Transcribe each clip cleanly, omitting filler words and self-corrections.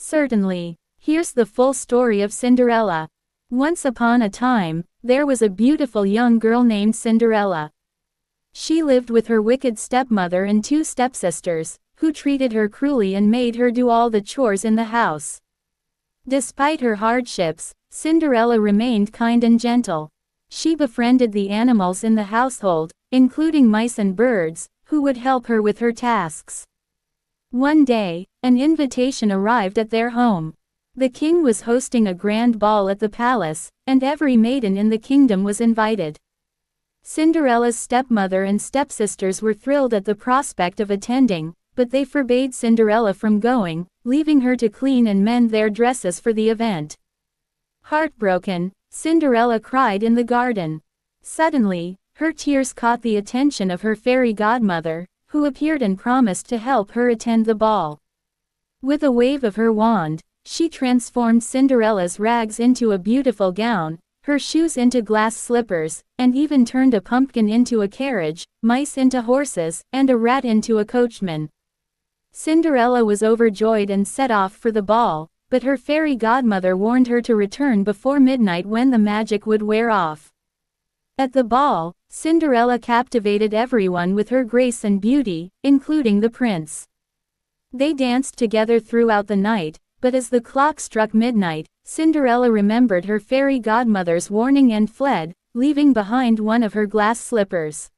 Certainly. Here's the full story of Cinderella. Once upon a time, there was a beautiful young girl named Cinderella. She lived with her wicked stepmother and two stepsisters, who treated her cruelly and made her do all the chores in the house. Despite her hardships, Cinderella remained kind and gentle. She befriended the animals in the household, including mice and birds, who would help her with her tasks. One day, an invitation arrived at their home. The king was hosting a grand ball at the palace, and every maiden in the kingdom was invited. Cinderella's stepmother and stepsisters were thrilled at the prospect of attending, but they forbade Cinderella from going, leaving her to clean and mend their dresses for the event. Heartbroken, Cinderella cried in the garden. Suddenly, her tears caught the attention of her fairy godmother, who appeared and promised to help her attend the ball. With a wave of her wand, she transformed Cinderella's rags into a beautiful gown, her shoes into glass slippers, and even turned a pumpkin into a carriage, mice into horses, and a rat into a coachman. Cinderella was overjoyed and set off for the ball, but her fairy godmother warned her to return before midnight when the magic would wear off. At the ball, Cinderella captivated everyone with her grace and beauty, including the prince. They danced together throughout the night, but as the clock struck midnight, Cinderella remembered her fairy godmother's warning and fled, leaving behind one of her glass slippers.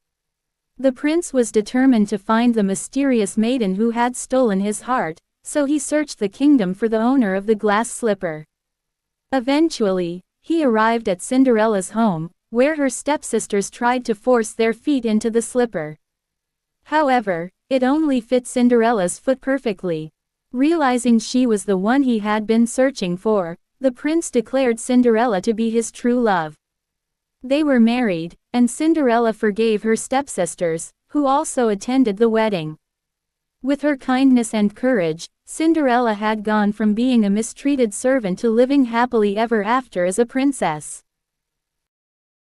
The prince was determined to find the mysterious maiden who had stolen his heart, so he searched the kingdom for the owner of the glass slipper. Eventually, he arrived at Cinderella's home, where her stepsisters tried to force their feet into the slipper. However, it only fit Cinderella's foot perfectly. Realizing she was the one he had been searching for, the prince declared Cinderella to be his true love. They were married, and Cinderella forgave her stepsisters, who also attended the wedding. With her kindness and courage, Cinderella had gone from being a mistreated servant to living happily ever after as a princess.